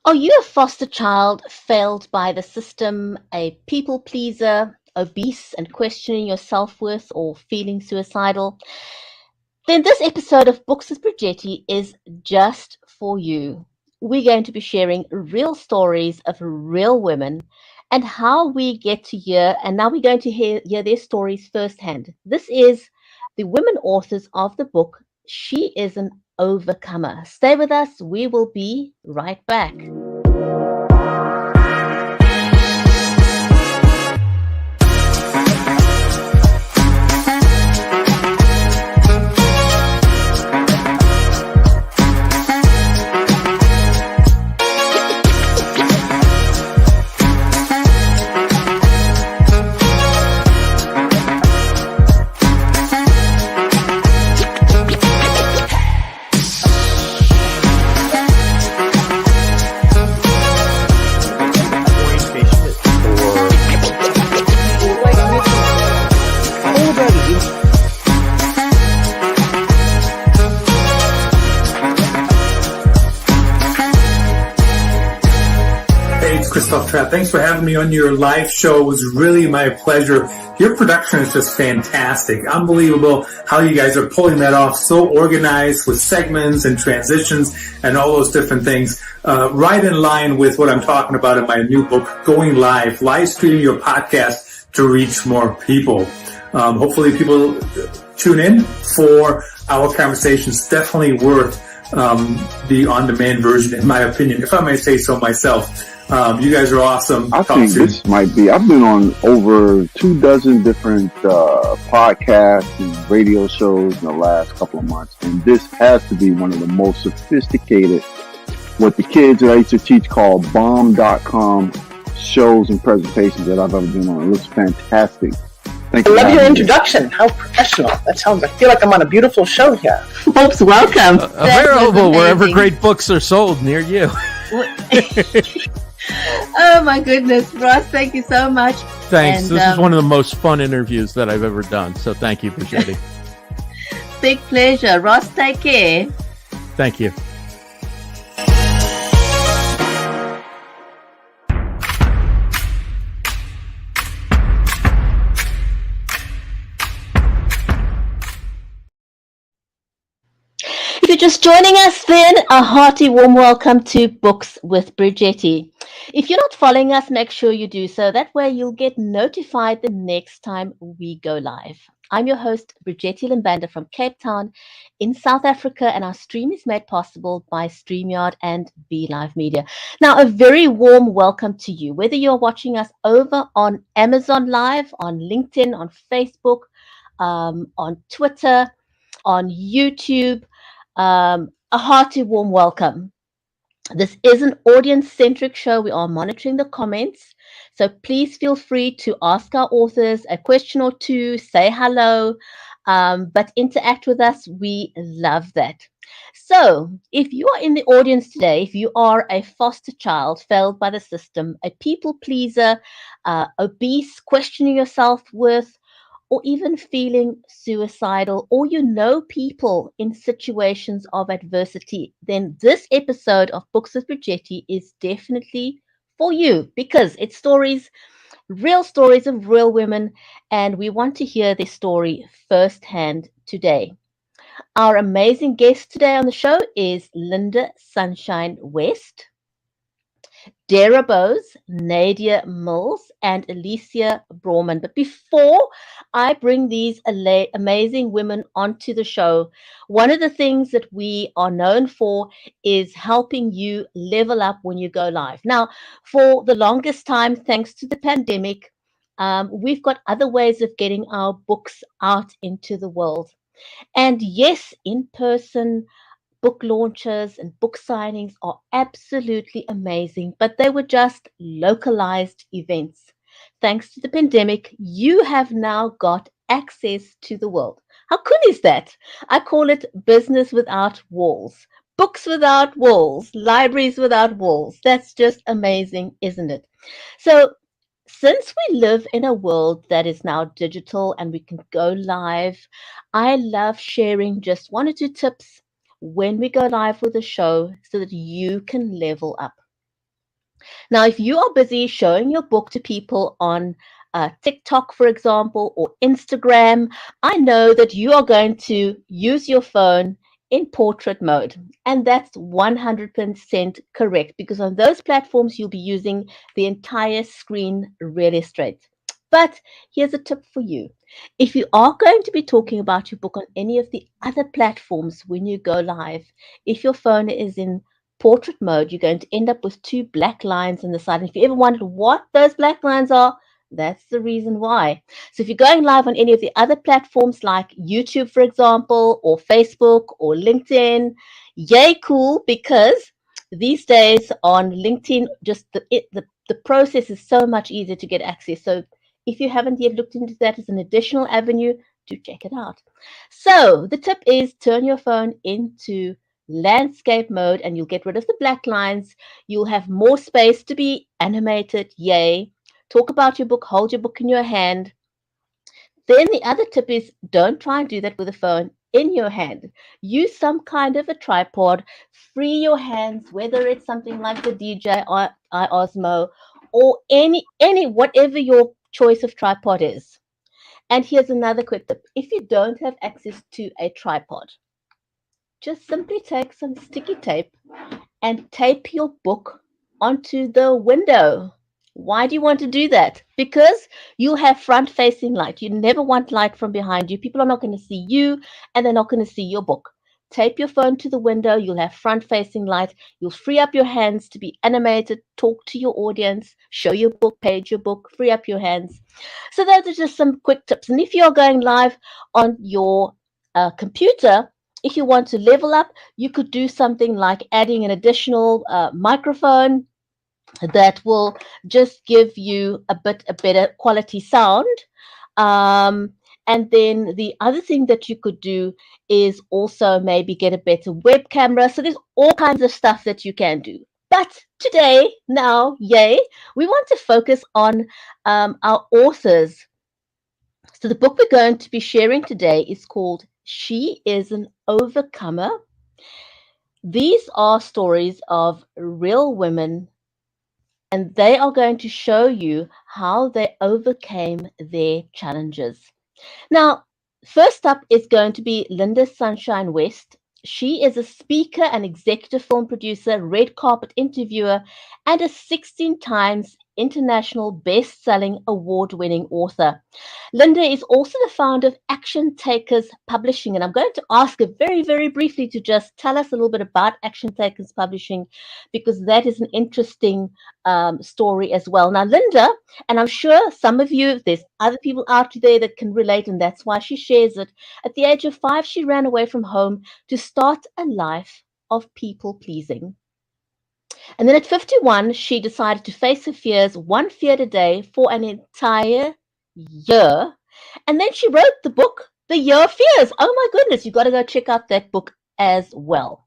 Are you a foster child failed by the system, a people pleaser, obese and questioning your self-worth or feeling suicidal? Then this episode of Books with Bridgetti is just for you. We're going to be sharing real stories of real women and how we get to hear, and now we're going to hear their stories firsthand. This is the women authors of the book, She is an Overcomer. Stay with us. We will be right back. Thanks for having me on your live show. It was really my pleasure. Your production is just fantastic. Unbelievable how you guys are pulling that off. So organized with segments and transitions and all those different things. Right in line with what I'm talking about in my new book, Going Live streaming your podcast to reach more people. Hopefully people tune in for our conversations. Definitely worth the on-demand version, in my opinion, if I may say so myself. You guys are awesome. I think this might be, I've been on over 24 different podcasts and radio shows in the last couple of months, and this has to be one of the most sophisticated, what the kids that I used to teach call bomb.com shows and presentations that I've ever been on. It looks fantastic. I love your introduction. How professional. That sounds, I feel like I'm on a beautiful show here. Folks, welcome. Available wherever great books are sold near you. Oh my goodness, Ross, thank you so much. Thanks. And, this is one of the most fun interviews that I've ever done. So thank you, Bridgetti. Big pleasure. Ross, take care. Thank you. If you're just joining us, then a hearty warm welcome to Books with Bridgetti. If you're not following us, make sure you do so. That way you'll get notified the next time we go live. I'm your host, Bridgetti Limbanda from Cape Town in South Africa, and our stream is made possible by StreamYard and BeLive Media. Now, a very warm welcome to you, whether you're watching us over on Amazon Live, on LinkedIn, on Facebook, on Twitter, on YouTube. A hearty warm welcome. This is an audience-centric show. We are monitoring the comments, so please feel free to ask our authors a question or two, say hello, but interact with us. We love that. So if you are in the audience today, if you are a foster child failed by the system, a people pleaser, obese, questioning your self-worth, or even feeling suicidal, or you know people in situations of adversity, then this episode of Books with Bridgetti is definitely for you, because it's real stories of real women, and we want to hear their story firsthand today. Our amazing guest today on the show is Lynda Sunshine West, Dara, Nadia Mills, and Alicia Bowman. But before I bring these amazing women onto the show, one of the things that we are known for is helping you level up when you go live. Now, for the longest time, thanks to the pandemic, we've got other ways of getting our books out into the world. And yes, in-person book launches and book signings are absolutely amazing, but they were just localized events. Thanks to the pandemic, you have now got access to the world. How cool is that? I call it business without walls. Books without walls, libraries without walls. That's just amazing, isn't it? So since we live in a world that is now digital and we can go live, I love sharing just 1 or 2 tips when we go live with the show so that you can level up. Now, if you are busy showing your book to people on TikTok, for example, or Instagram, I know that you are going to use your phone in portrait mode. And that's 100% correct, because on those platforms, you'll be using the entire screen really straight. But here's a tip for you. If you are going to be talking about your book on any of the other platforms when you go live, if your phone is in portrait mode, you're going to end up with two black lines on the side. And if you ever wondered what those black lines are, that's the reason why. So if you're going live on any of the other platforms like YouTube, for example, or Facebook or LinkedIn, yay, cool, because these days on LinkedIn, just the process is so much easier to get access. So if you haven't yet looked into that as an additional avenue, do check it out. So the tip is turn your phone into landscape mode and you'll get rid of the black lines. You'll have more space to be animated. Yay. Talk about your book, hold your book in your hand. Then the other tip is don't try and do that with a phone in your hand. Use some kind of a tripod. Free your hands, whether it's something like the DJI Osmo or any whatever your choice of tripod is. And here's another quick tip. If you don't have access to a tripod, just simply take some sticky tape and tape your book onto the window. Why do you want to do that? Because you have front facing light. You never want light from behind you. People are not going to see you and they're not going to see your book. Tape your phone to the window. You'll have front facing light. You'll free up your hands to be animated, talk to your audience, show your book, page your book, free up your hands. So those are just some quick tips. And if you're going live on your computer, if you want to level up, you could do something like adding an additional microphone that will just give you a better quality sound. Um, and then the other thing that you could do is also maybe get a better web camera. So there's all kinds of stuff that you can do. But today, now, yay, we want to focus on our authors. So the book we're going to be sharing today is called She is an Overcomer. These are stories of real women, and they are going to show you how they overcame their challenges. Now, first up is going to be Lynda Sunshine West. She is a speaker and executive film producer, red carpet interviewer, and a 16 times international best-selling award-winning author. Lynda is also the founder of Action Takers Publishing, and I'm going to ask her very, very briefly to just tell us a little bit about Action Takers Publishing, because that is an interesting story as well. Now, Lynda, and I'm sure some of you, there's other people out there that can relate, and that's why she shares it. At the age of 5, she ran away from home to start a life of people pleasing. And then at 51, she decided to face her fears, one fear a day, for an entire year. And then she wrote the book, The Year of Fears. Oh my goodness, you've got to go check out that book as well.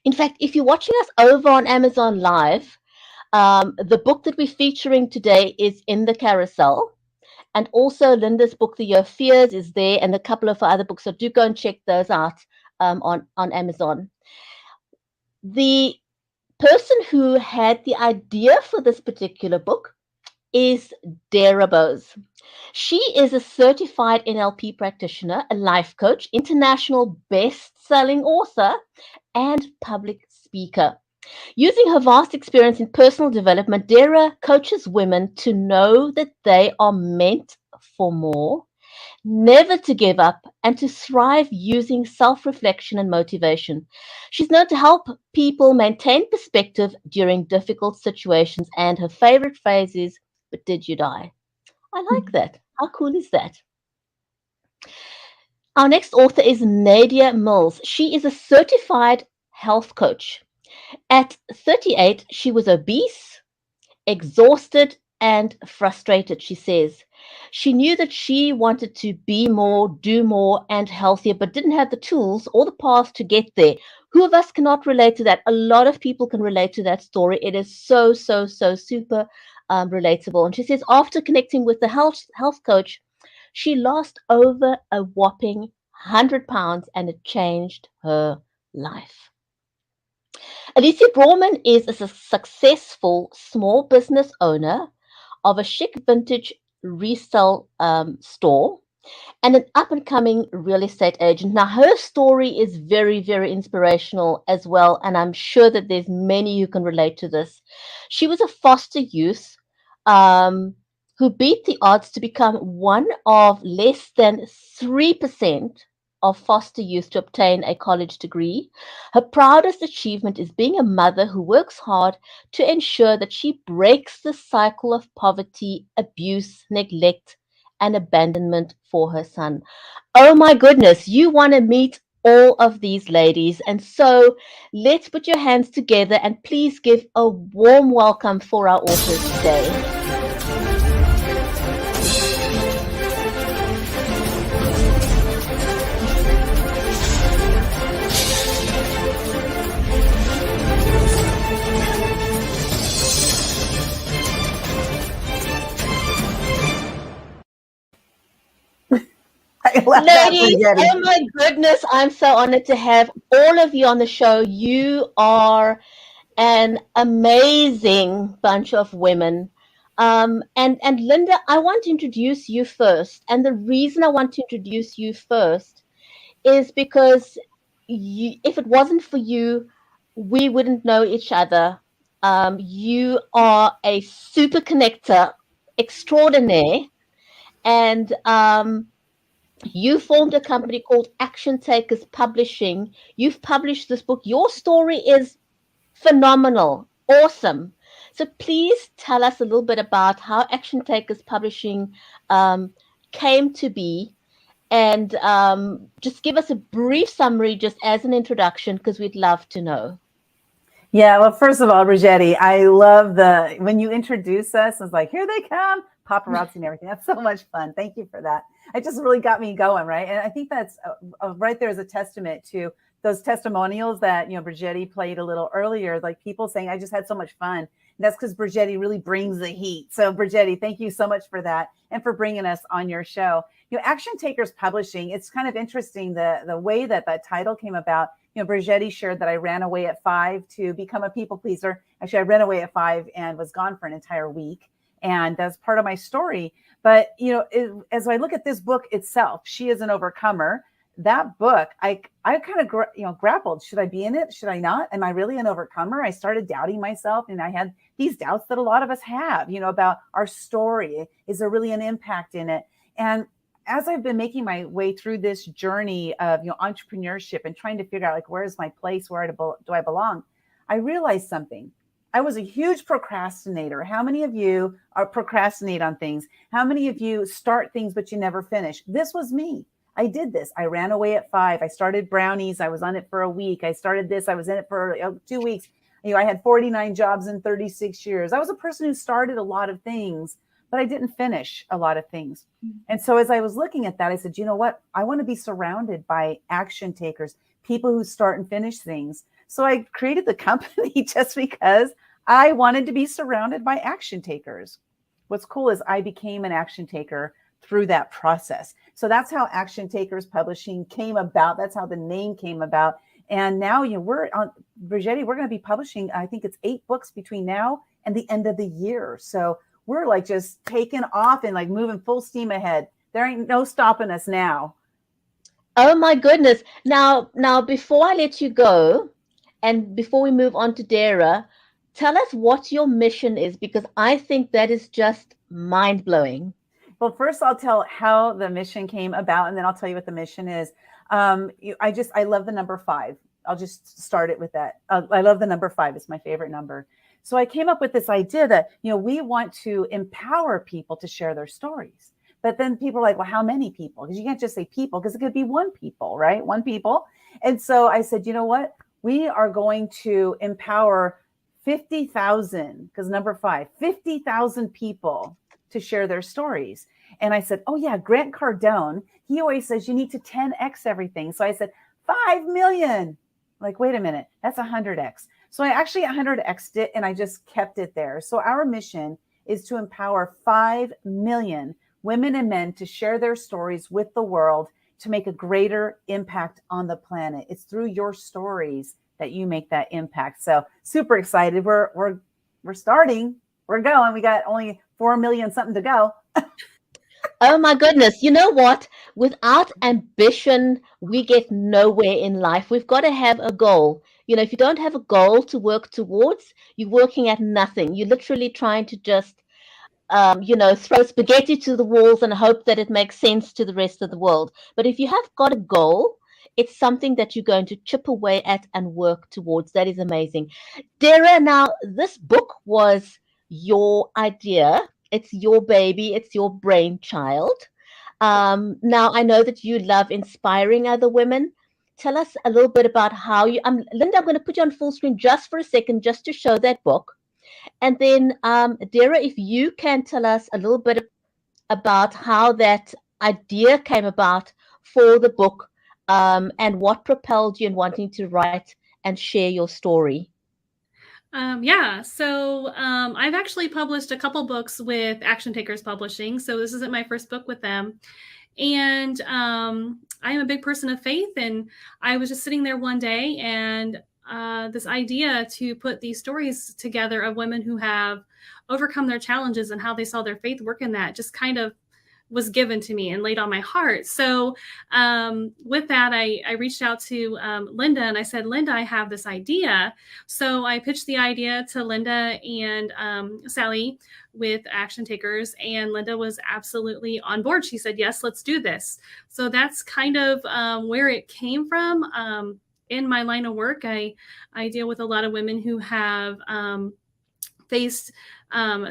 In fact, if you're watching us over on Amazon Live, the book that we're featuring today is in the carousel. And also Lynda's book, The Year of Fears, is there, and a couple of other books. So do go and check those out on Amazon. The person who had the idea for this particular book is Dara. She is a certified NLP practitioner, a life coach, international best-selling author, and public speaker. Using her vast experience in personal development, Dara coaches women to know that they are meant for more, never to give up, and to thrive using self-reflection and motivation. She's known to help people maintain perspective during difficult situations, and her favorite phrase is, "But did you die?" I like that. How cool is that? Our next author is Nadia Mills. She is a certified health coach. At 38, she was obese, exhausted, and frustrated, she says. She knew that she wanted to be more, do more, and healthier, but didn't have the tools or the path to get there. Who of us cannot relate to that? A lot of people can relate to that story. It is so super relatable. And she says after connecting with the health coach, she lost over a whopping 100 pounds, and it changed her life. Alicia Bowman is a successful small business owner of a chic vintage resale store and an up and coming real estate agent. Now, her story is very, very inspirational as well, and I'm sure that there's many who can relate to this. She was a foster youth um, who beat the odds to become one of less than 3% of foster youth to obtain a college degree. Her proudest achievement is being a mother who works hard to ensure that she breaks the cycle of poverty, abuse, neglect, and abandonment for her son. Oh my goodness, you want to meet all of these ladies. And so let's put your hands together and please give a warm welcome for our authors today. Ladies, oh my goodness, I'm so honored to have all of you on the show. You are an amazing bunch of women. And Lynda, I want to introduce you first. And the reason I want to introduce you first is because if it wasn't for you, we wouldn't know each other. You are a super connector extraordinaire. And you formed a company called Action Takers Publishing. You've published this book. Your story is phenomenal, awesome. So please tell us a little bit about how Action Takers Publishing came to be, and just give us a brief summary just as an introduction, because we'd love to know. Yeah, well, first of all, Bridgetti, I love when you introduce us, it's like, here they come, paparazzi and everything. That's so much fun. Thank you for that. It just really got me going, right? And I think that's right there is a testament to those testimonials that, Bridgetti played a little earlier, like people saying, I just had so much fun. And that's because Bridgetti really brings the heat. So Bridgetti, thank you so much for that and for bringing us on your show. Action Takers Publishing, it's kind of interesting the way that title came about. Bridgetti shared that I ran away at 5 to become a people pleaser. Actually, I ran away at 5 and was gone for an entire week. And that's part of my story. But, as I look at this book itself, She is an Overcomer. That book, I kind of, grappled. Should I be in it? Should I not? Am I really an overcomer? I started doubting myself. And I had these doubts that a lot of us have, about our story. Is there really an impact in it? And as I've been making my way through this journey of entrepreneurship and trying to figure out like where is my place, where do I belong, I realized something. I was a huge procrastinator. How many of you procrastinate on things? How many of you start things but you never finish? This was me. I did this. I ran away at 5. I started brownies. I was on it for a week. I started this. I was in it for 2 weeks. I had 49 jobs in 36 years. I was a person who started a lot of things, but I didn't finish a lot of things. And so as I was looking at that, I said, you know what? I want to be surrounded by action takers, people who start and finish things. So I created the company just because I wanted to be surrounded by action takers. What's cool is I became an action taker through that process. So that's how Action Takers Publishing came about. That's how the name came about. And now we're on Bridgetti, we're going to be publishing, I think it's 8 books between now and the end of the year. So we're like just taking off and like moving full steam ahead. There ain't no stopping us now. Oh my goodness. Now, before I let you go, and before we move on to Dara, tell us what your mission is, because I think that is just mind-blowing. Well, first I'll tell how the mission came about, and then I'll tell you what the mission is. I love the number 5. I'll just start it with that. I love the number 5. It's my favorite number. So I came up with this idea that, we want to empower people to share their stories. But then people are like, well, how many people? Because you can't just say people, because it could be one people, right? One people. And so I said, you know what? We are going to empower 50,000, because number 5, 50,000 people to share their stories. And I said, oh yeah, Grant Cardone, he always says you need to 10x everything. So I said, 5 million. Like, wait a minute, that's 100x. So I actually 100x'd it and I just kept it there. So our mission is to empower 5 million women and men to share their stories with the world to make a greater impact on the planet. It's through your stories that you make that impact. So super excited. We're starting. We're going. We got only 4 million something to go. Oh my goodness. You know what? Without ambition, we get nowhere in life. We've got to have a goal. You know, if you don't have a goal to work towards, you're working at nothing. You're literally trying to just, throw spaghetti to the walls and hope that it makes sense to the rest of the world. But if you have got a goal, it's something that you're going to chip away at and work towards. That is amazing. Dara, now this book was your idea. It's your baby. It's your brainchild. Now I know that you love inspiring other women. Tell us a little bit about how you. Lynda, I'm going to put you on full screen just for a second, just to show that book. And then, Dara, if you can tell us a little bit about how that idea came about for the book, and what propelled you in wanting to write and share your story. I've actually published a couple books with Action Takers Publishing. So this isn't my first book with them. And I am a big person of faith. And I was just sitting there one day, and this idea to put these stories together of women who have overcome their challenges and how they saw their faith work in that just kind of was given to me and laid on my heart. So with that, I reached out to Lynda, and I said, Lynda, I have this idea. So I pitched the idea to Lynda and Sally with Action Takers, and Lynda was absolutely on board. She said, yes, let's do this. So that's kind of where it came from. In my line of work, I deal with a lot of women who have faced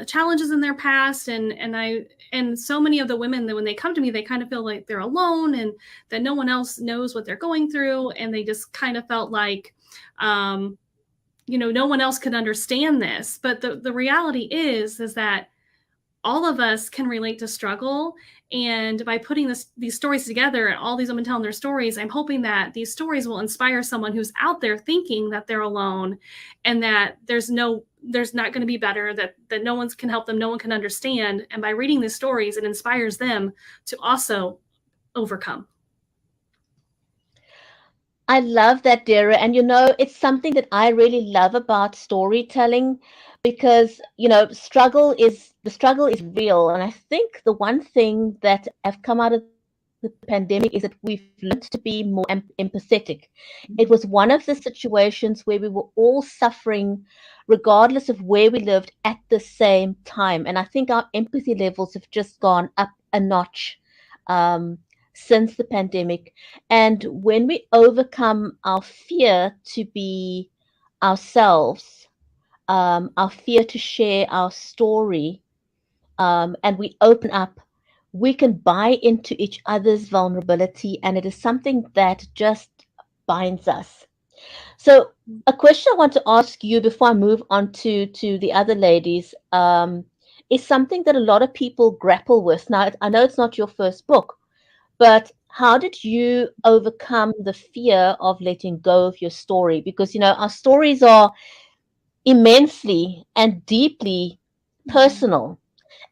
challenges in their past, and so many of the women that when they come to me, they kind of feel like they're alone and that no one else knows what they're going through, and they just kind of felt like no one else could understand this. But the reality is that all of us can relate to struggle. And by putting these stories together and all these women telling their stories, I'm hoping that these stories will inspire someone who's out there thinking that they're alone and that there's not going to be better, that no one can help them, no one can understand. And by reading these stories, it inspires them to also overcome. I love that, Dara. And it's something that I really love about storytelling, because the struggle is real. And I think the one thing that I've come out of the pandemic is that we've learned to be more empathetic. It was one of the situations where we were all suffering regardless of where we lived at the same time. And I think our empathy levels have just gone up a notch since the pandemic. And when we overcome our fear to be ourselves, our fear to share our story, and we open up, we can buy into each other's vulnerability, and it is something that just binds us. So a question I want to ask you before I move on to the other ladies, is something that a lot of people grapple with. Now, I know it's not your first book, but how did you overcome the fear of letting go of your story? Because, our stories are immensely and deeply personal.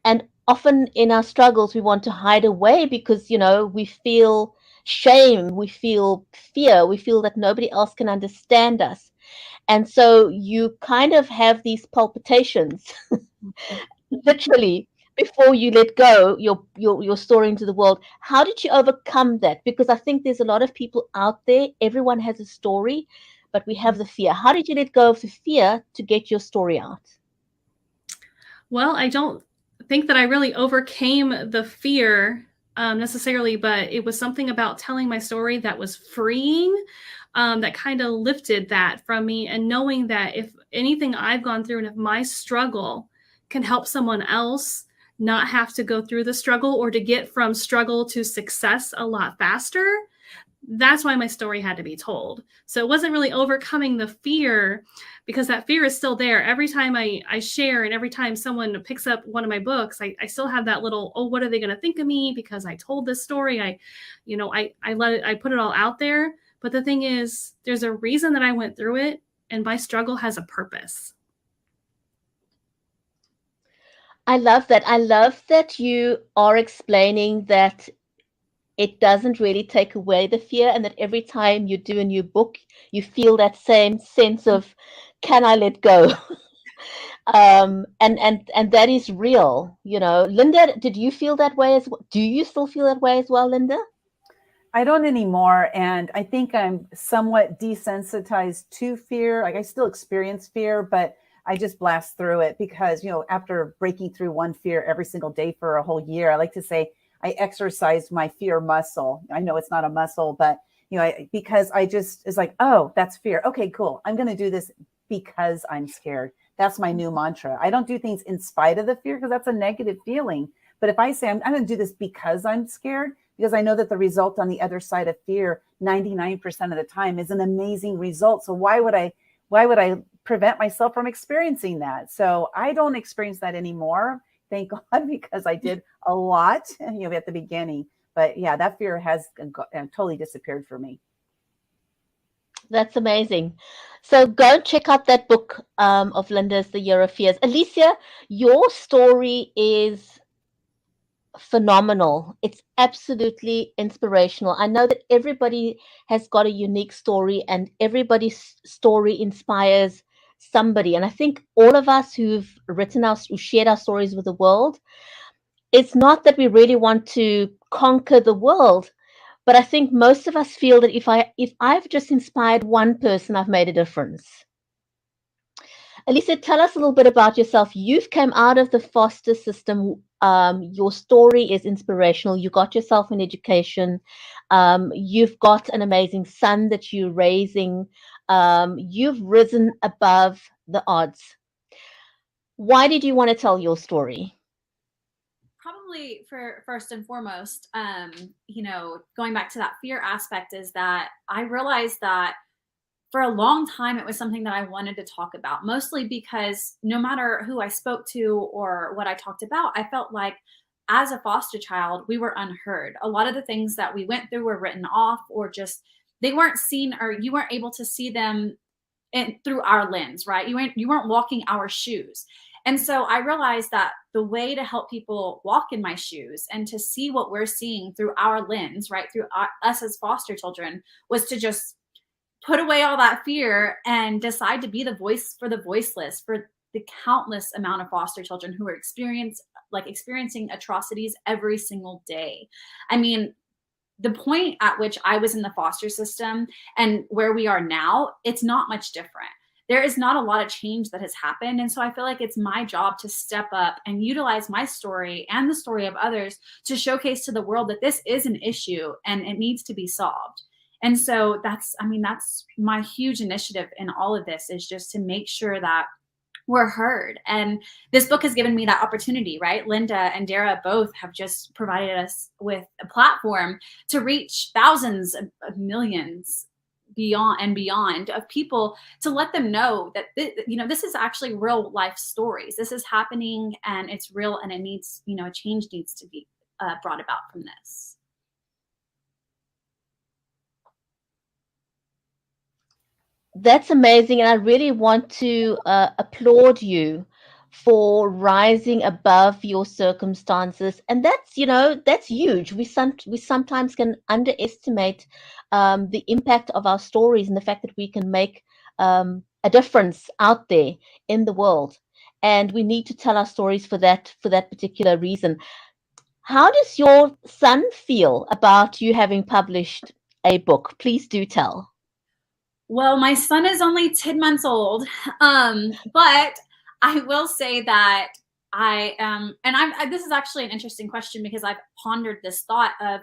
And often in our struggles, we want to hide away because, we feel shame, we feel fear, we feel that nobody else can understand us. And so you kind of have these palpitations, literally, before you let go your story into the world. How did you overcome that? Because I think there's a lot of people out there, everyone has a story, but we have the fear. How did you let go of the fear to get your story out? Well, I don't think that I really overcame the fear necessarily, but it was something about telling my story that was freeing, that kind of lifted that from me, and knowing that if anything I've gone through and if my struggle can help someone else not have to go through the struggle or to get from struggle to success a lot faster, that's why my story had to be told. So it wasn't really overcoming the fear, because that fear is still there. Every time I share and every time someone picks up one of my books, I still have that little, oh, what are they going to think of me? Because I told this story. I put it all out there. But the thing is, there's a reason that I went through it, and my struggle has a purpose. I love that. I love that you are explaining that it doesn't really take away the fear, and that every time you do a new book, you feel that same sense of, can I let go? And that is real, you know. Lynda, did you feel that way as well? Do you still feel that way as well, Lynda? I don't anymore. And I think I'm somewhat desensitized to fear. Like I still experience fear, but I just blast through it because, you know, after breaking through one fear every single day for a whole year, I like to say I exercised my fear muscle. I know it's not a muscle, but, you know, because I just, it's like, oh, that's fear. Okay, cool. I'm going to do this because I'm scared. That's my new mantra. I don't do things in spite of the fear because that's a negative feeling. But if I say I'm going to do this because I'm scared, because I know that the result on the other side of fear 99% of the time is an amazing result. So why would I prevent myself from experiencing that? So I don't experience that anymore. Thank God, because I did a lot, you know, at the beginning. But yeah, that fear has totally disappeared for me. That's amazing. So go and check out that book of Lynda's, The Year of Fears. Alicia, your story is phenomenal. It's absolutely inspirational. I know that everybody has got a unique story, and everybody's story inspires somebody. And I think all of us who've shared our stories with the world, it's not that we really want to conquer the world, but I think most of us feel that if I've just inspired one person, I've made a difference. Alicia, tell us a little bit about yourself. You've come out of the foster system. Your story is inspirational. You got yourself an education. You've got an amazing son that you're raising. You've risen above the odds. Why did you want to tell your story? Probably for first and foremost, you know, going back to that fear aspect, is that I realized that for a long time, it was something that I wanted to talk about, mostly because no matter who I spoke to or what I talked about, I felt like as a foster child, we were unheard. A lot of the things that we went through were written off, or just they weren't seen, or you weren't able to see them through our lens, right? You weren't walking our shoes. And so I realized that the way to help people walk in my shoes and to see what we're seeing through our lens, right, through us as foster children, was to just put away all that fear and decide to be the voice for the voiceless, for the countless amount of foster children who are experiencing atrocities every single day. I mean, the point at which I was in the foster system and where we are now, it's not much different. There is not a lot of change that has happened. And so I feel like it's my job to step up and utilize my story and the story of others to showcase to the world that this is an issue and it needs to be solved. And so that's my huge initiative in all of this, is just to make sure that we're heard. And this book has given me that opportunity, right? Lynda and Dara both have just provided us with a platform to reach thousands of millions beyond of people, to let them know that this is actually real life stories. This is happening and it's real, and it needs, a change needs to be brought about from this. That's amazing, and I really want to applaud you for rising above your circumstances. And that's huge. We sometimes can underestimate the impact of our stories and the fact that we can make a difference out there in the world. And we need to tell our stories for that particular reason. How does your son feel about you having published a book? Please do tell. Well, my son is only 10 months old, but I will say that I am, and this is actually an interesting question, because I've pondered this thought of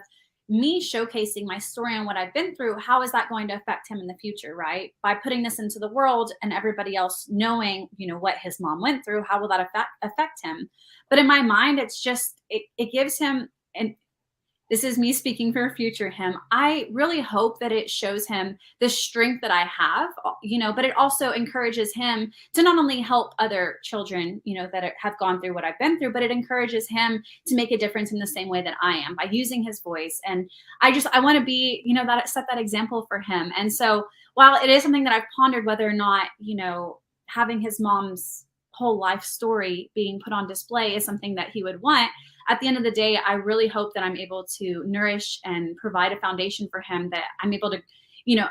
me showcasing my story and what I've been through. How is that going to affect him in the future, right? By putting this into the world and everybody else knowing, what his mom went through, how will that affect him? But in my mind, it's just, it gives him, and this is me speaking for future him, I really hope that it shows him the strength that I have, but it also encourages him to not only help other children, that have gone through what I've been through, but it encourages him to make a difference in the same way that I am, by using his voice. And I want to be, set that example for him. And so while it is something that I've pondered, whether or not, having his mom's whole life story being put on display is something that he would want, at the end of the day, I really hope that I'm able to nourish and provide a foundation for him, that I'm able to,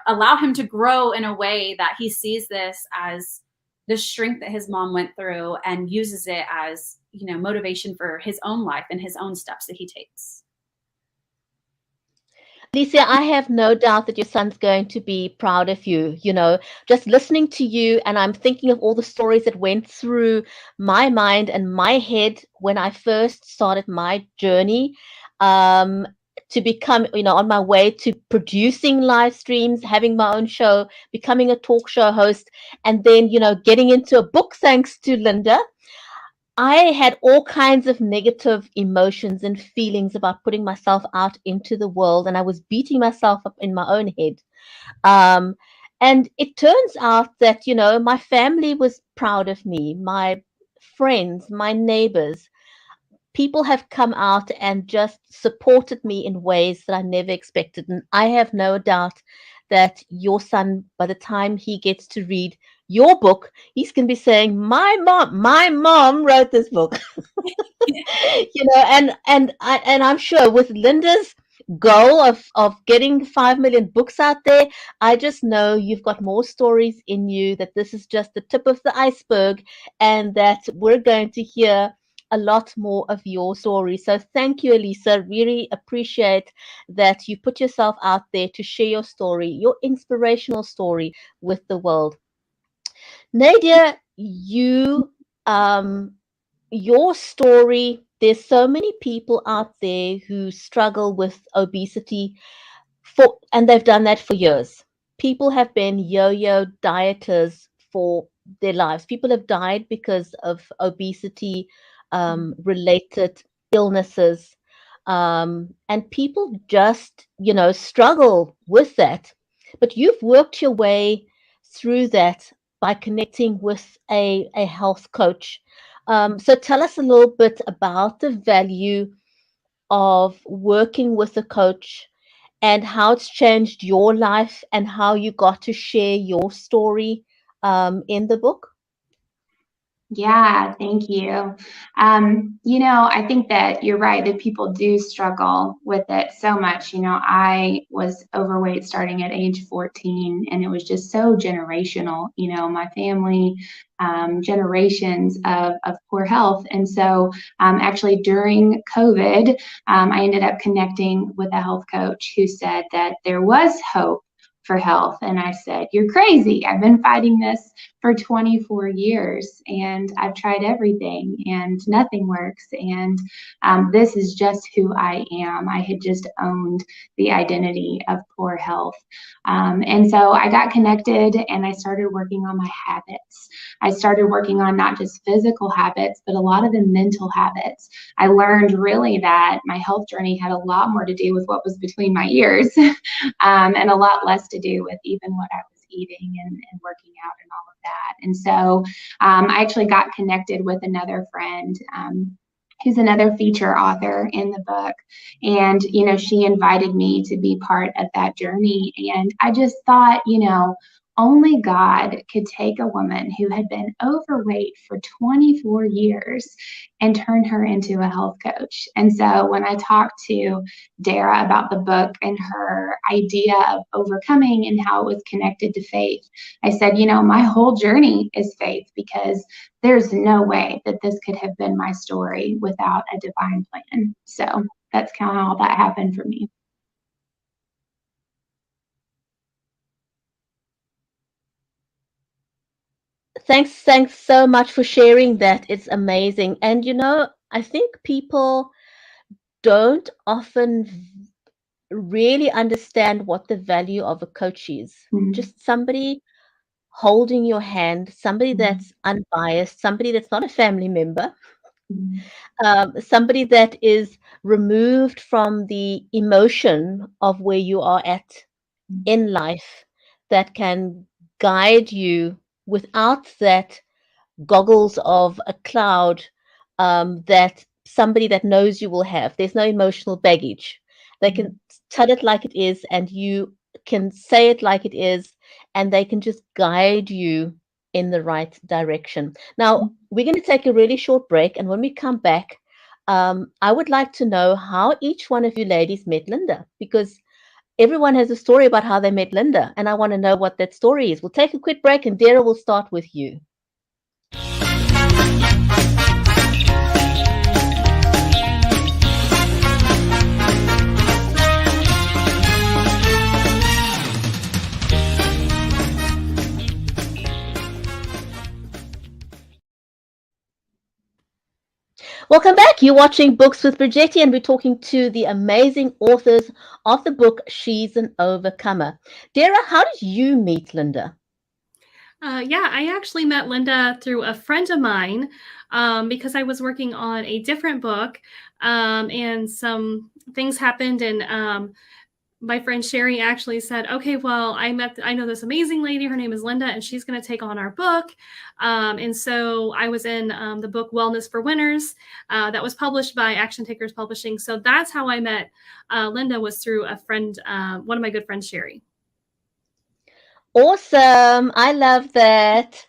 allow him to grow in a way that he sees this as the strength that his mom went through and uses it as, motivation for his own life and his own steps that he takes. Alicia, I have no doubt that your son's going to be proud of you. Just listening to you, and I'm thinking of all the stories that went through my mind and my head when I first started my journey to become, on my way to producing live streams, having my own show, becoming a talk show host, and then, getting into a book thanks to Lynda. I had all kinds of negative emotions and feelings about putting myself out into the world, and I was beating myself up in my own head. And it turns out that, my family was proud of me, my friends, my neighbors. People have come out and just supported me in ways that I never expected. And I have no doubt that your son, by the time he gets to read your book, he's going to be saying, my mom wrote this book. And I'm sure with Lynda's goal of getting 5 million books out there, I just know you've got more stories in you, that this is just the tip of the iceberg, and that we're going to hear a lot more of your story. So thank you, Alicia. Really appreciate that you put yourself out there to share your story, your inspirational story with the world. Nadia, your story, there's so many people out there who struggle with obesity and they've done that for years. People have been yo-yo dieters for their lives. People have died because of obesity related illnesses. And people just, struggle with that. But you've worked your way through that by connecting with a health coach. So tell us a little bit about the value of working with a coach and how it's changed your life and how you got to share your story in the book. Yeah, thank you. I think that you're right, that people do struggle with it so much. I was overweight starting at age 14, and it was just so generational. My family, generations of poor health. And so actually during COVID, I ended up connecting with a health coach who said that there was hope for health. And I said, you're crazy. I've been fighting this for 24 years and I've tried everything and nothing works. And this is just who I am. I had just owned the identity of poor health. And so I got connected and I started working on my habits. I started working on not just physical habits, but a lot of the mental habits. I learned really that my health journey had a lot more to do with what was between my ears and a lot less to do with even what I was eating and working out and all of that. And so I actually got connected with another friend who's another feature author in the book. And, she invited me to be part of that journey. And I just thought, only God could take a woman who had been overweight for 24 years and turn her into a health coach. And so when I talked to Dara about the book and her idea of overcoming and how it was connected to faith, I said, my whole journey is faith, because there's no way that this could have been my story without a divine plan. So that's kind of how that happened for me. Thanks so much for sharing that. It's amazing. And I think people don't often really understand what the value of a coach is. Mm-hmm. Just somebody holding your hand, somebody that's unbiased, somebody that's not a family member, somebody that is removed from the emotion of where you are at in life, that can guide you without that goggles of a cloud that somebody that knows you will have. There's no emotional baggage. They can tell it like it is, and you can say it like it is, and they can just guide you in the right direction. Now, we're going to take a really short break, and when we come back, I would like to know how each one of you ladies met Lynda, because everyone has a story about how they met Lynda, and I want to know what that story is. We'll take a quick break, and Dara will start with you. Welcome back. You're watching Books with Bridgetti, and we're talking to the amazing authors of the book, She's an Overcomer. Dara, how did you meet Lynda? Yeah, I actually met Lynda through a friend of mine because I was working on a different book and some things happened, and my friend Sherry actually said, okay, well, I know this amazing lady. Her name is Lynda, and she's going to take on our book. And so I was in the book Wellness for Winners that was published by Action Takers Publishing. So that's how I met Lynda, was through a friend, one of my good friends, Sherry. Awesome. I love that.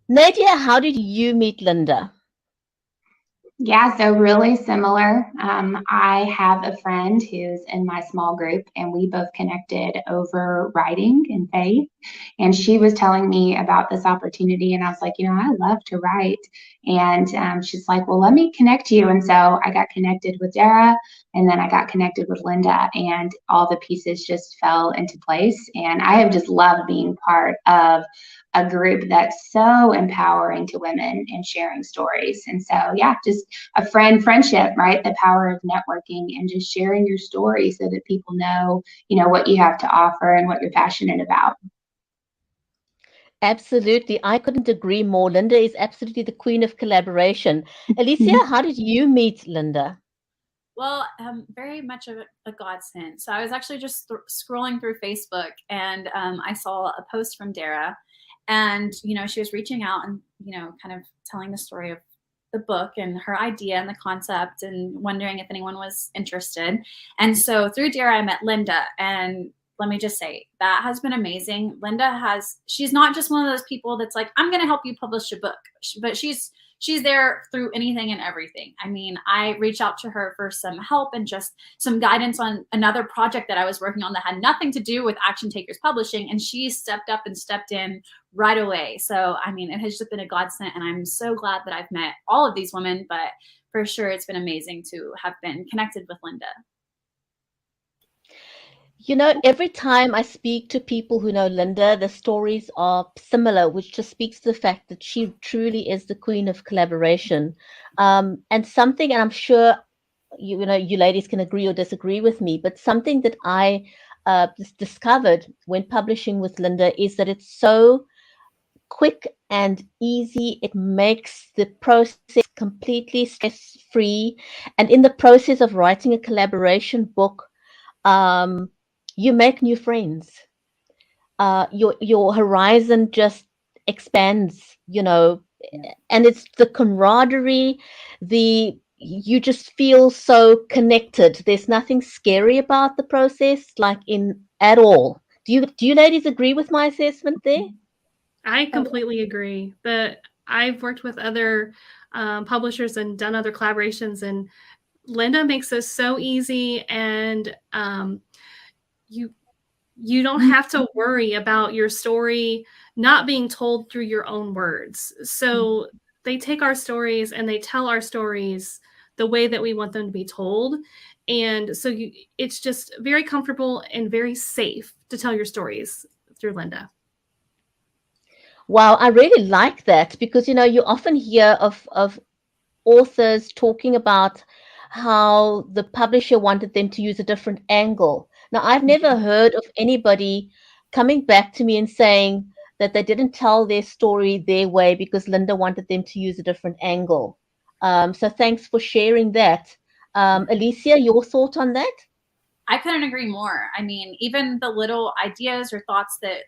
Nadia, how did you meet Lynda? Yeah, so really similar. I have a friend who's in my small group, and we both connected over writing and faith. And she was telling me about this opportunity, and I was like, I love to write. And she's like, well, let me connect you. And so I got connected with Dara, and then I got connected with Lynda, and all the pieces just fell into place. And I have just loved being part of a group that's so empowering to women and sharing stories. And so, yeah, just a friendship, right? The power of networking and just sharing your story so that people know, what you have to offer and what you're passionate about. Absolutely. I couldn't agree more. Lynda is absolutely the queen of collaboration. Alicia, how did you meet Lynda? Well, very much of a godsend. So I was actually just scrolling through Facebook, and I saw a post from Dara, and she was reaching out and kind of telling the story of the book and her idea and the concept, and wondering if anyone was interested. And so through Dara, I met Lynda, and let me just say that has been amazing. Lynda she's not just one of those people that's like, I'm going to help you publish a book, but she's there through anything and everything. I mean, I reached out to her for some help and just some guidance on another project that I was working on that had nothing to do with Action Takers Publishing, and she stepped up and stepped in right away. So, I mean, it has just been a godsend, and I'm so glad that I've met all of these women, but for sure it's been amazing to have been connected with Lynda. Every time I speak to people who know Lynda, the stories are similar, which just speaks to the fact that she truly is the queen of collaboration. And I'm sure you ladies can agree or disagree with me, but something that I discovered when publishing with Lynda is that it's so quick and easy. It makes the process completely stress-free. And in the process of writing a collaboration book, you make new friends. Your horizon just expands, and it's the camaraderie, you just feel so connected. There's nothing scary about the process, at all. Do you ladies agree with my assessment there? I completely agree. But I've worked with other publishers and done other collaborations, and Lynda makes this so easy, and you don't have to worry about your story not being told through your own words. So they take our stories and they tell our stories the way that we want them to be told. And so it's just very comfortable and very safe to tell your stories through Lynda. Wow, I really like that, because you often hear of authors talking about how the publisher wanted them to use a different angle. Now, I've never heard of anybody coming back to me and saying that they didn't tell their story their way because Lynda wanted them to use a different angle. So thanks for sharing that. Alicia, your thought on that? I couldn't agree more. I mean, even the little ideas or thoughts that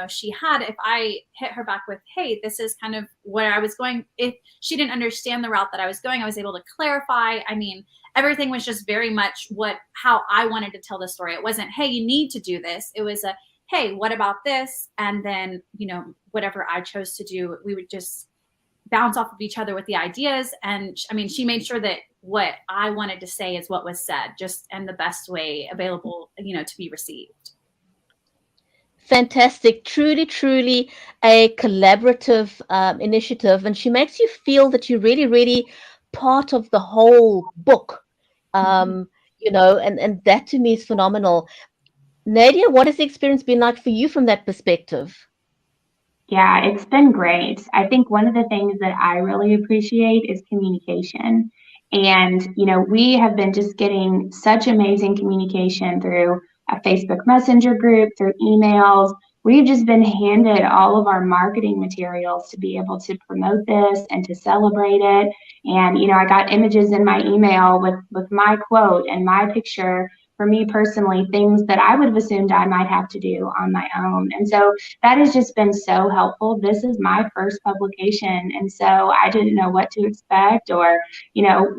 she had, if I hit her back with, hey, this is kind of where I was going, if she didn't understand the route that I was going, I was able to clarify. I mean, everything was just very much how I wanted to tell the story. It wasn't, hey, you need to do this. It was hey, what about this? And then, whatever I chose to do, we would just bounce off of each other with the ideas. And I mean, she made sure that what I wanted to say is what was said, just in the best way available, to be received. Fantastic. Truly, truly a collaborative initiative. And she makes you feel that you're really, really part of the whole book. And that to me is phenomenal. Nadia, what has the experience been like for you from that perspective? Yeah, it's been great. I think one of the things that I really appreciate is communication. And, we have been just getting such amazing communication through a Facebook Messenger group, through emails. We've just been handed all of our marketing materials to be able to promote this and to celebrate it. And, I got images in my email with my quote and my picture. For me personally, things that I would have assumed I might have to do on my own. And so that has just been so helpful. This is my first publication, and so I didn't know what to expect or,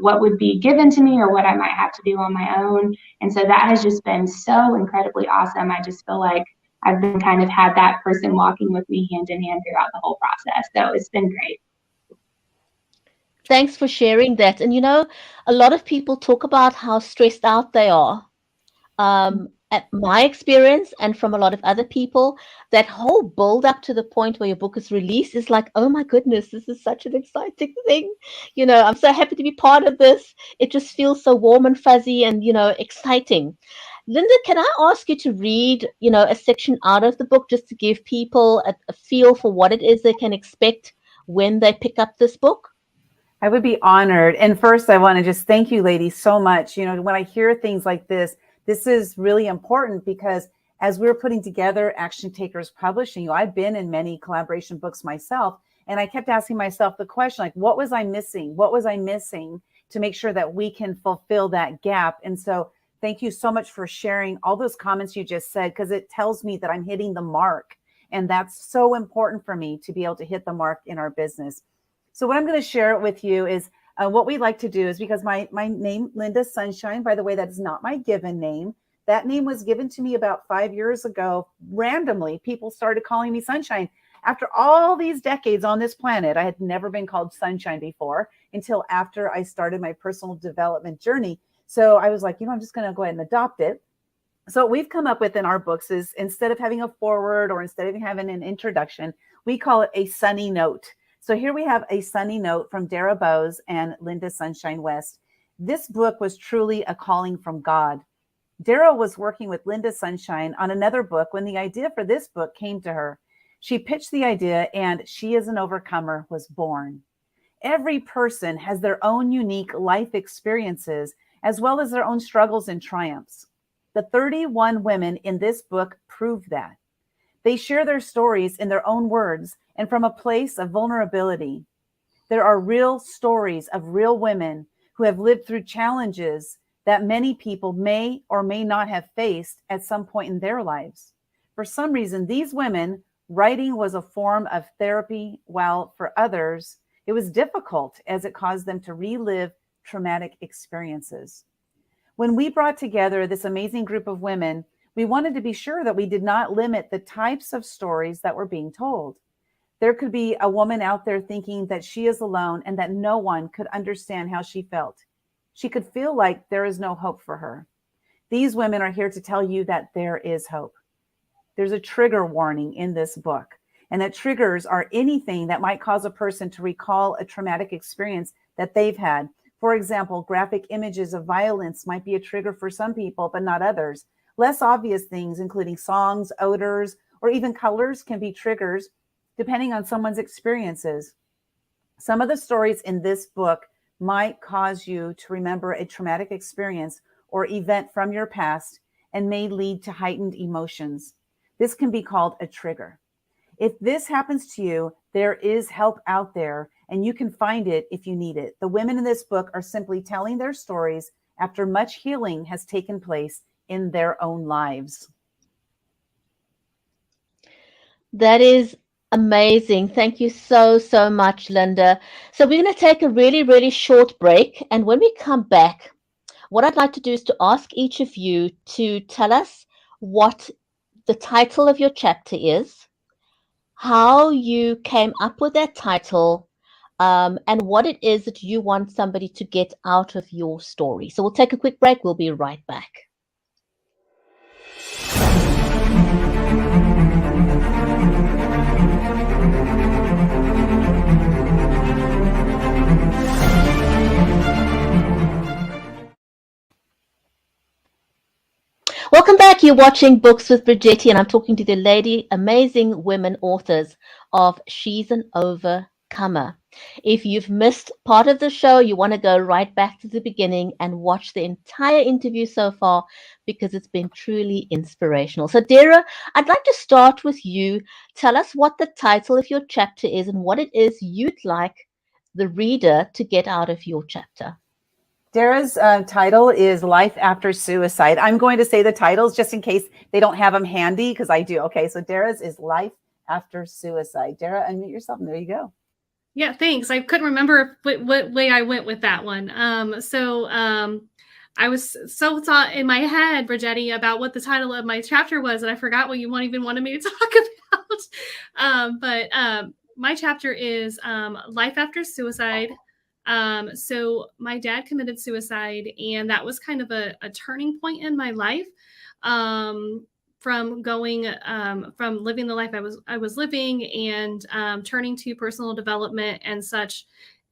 what would be given to me or what I might have to do on my own. And so that has just been so incredibly awesome. I just feel like I've been kind of had that person walking with me hand in hand throughout the whole process. So it's been great. Thanks for sharing that. And, a lot of people talk about how stressed out they are. At my experience and from a lot of other people, that whole build up to the point where your book is released is like, oh my goodness, this is such an exciting thing. I'm so happy to be part of this. It just feels so warm and fuzzy and, exciting. Lynda, can I ask you to read, a section out of the book just to give people a feel for what it is they can expect when they pick up this book? I would be honored. And first, I want to just thank you, ladies, so much. When I hear things like this is really important because as we're putting together Action Takers Publishing, I've been in many collaboration books myself, and I kept asking myself the question, like, what was I missing? What was I missing to make sure that we can fulfill that gap? And so thank you so much for sharing all those comments you just said, because it tells me that I'm hitting the mark. And that's so important for me to be able to hit the mark in our business. So what I'm going to share with you is what we like to do is, because my name, Lynda Sunshine, by the way, that is not my given name. That name was given to me about 5 years ago. Randomly, people started calling me Sunshine. After all these decades on this planet, I had never been called Sunshine before until after I started my personal development journey. So I was like, I'm just going to go ahead and adopt it. So what we've come up with in our books is, instead of having a foreword or instead of having an introduction, we call it a sunny note. So here we have a sunny note from Dara Bowes and Lynda Sunshine West. This book was truly a calling from God. Dara was working with Lynda Sunshine on another book when the idea for this book came to her. She pitched the idea, and She is an Overcomer was born. Every person has their own unique life experiences, as well as their own struggles and triumphs. The 31 women in this book prove that. They share their stories in their own words and from a place of vulnerability. There are real stories of real women who have lived through challenges that many people may or may not have faced at some point in their lives. For some reason, these women, writing was a form of therapy, while for others, it was difficult as it caused them to relive traumatic experiences. When we brought together this amazing group of women, we wanted to be sure that we did not limit the types of stories that were being told. There could be a woman out there thinking that she is alone and that no one could understand how she felt. She could feel like there is no hope for her. These women are here to tell you that there is hope. There's a trigger warning in this book, and that triggers are anything that might cause a person to recall a traumatic experience that they've had. For example, graphic images of violence might be a trigger for some people, but not others. Less obvious things, including songs, odors, or even colors, can be triggers depending on someone's experiences. Some of the stories in this book might cause you to remember a traumatic experience or event from your past and may lead to heightened emotions. This can be called a trigger. If this happens to you, there is help out there, and you can find it if you need it. The women in this book are simply telling their stories after much healing has taken place in their own lives. That is amazing. Thank you so, so much, Lynda. So we're going to take a really, really short break. And when we come back, what I'd like to do is to ask each of you to tell us what the title of your chapter is, how you came up with that title, and what it is that you want somebody to get out of your story. So we'll take a quick break. We'll be right back. Welcome back. You're watching Books with Bridgetti, and I'm talking to the amazing women authors of She's an Overcomer. If you've missed part of the show, you want to go right back to the beginning and watch the entire interview so far, because it's been truly inspirational. So, Dara, I'd like to start with you. Tell us what the title of your chapter is and what it is you'd like the reader to get out of your chapter. Dara's title is Life After Suicide. I'm going to say the titles just in case they don't have them handy, because I do. Okay, so Dara's is Life After Suicide. Dara, unmute yourself, and there you go. Yeah, thanks. I couldn't remember what way I went with that one. I was so thought in my head, Bridgetti, about what the title of my chapter was, and I forgot what you even wanted me to talk about. My chapter is Life After Suicide. So my dad committed suicide, and that was kind of a turning point in my life. From living the life I was living and turning to personal development and such.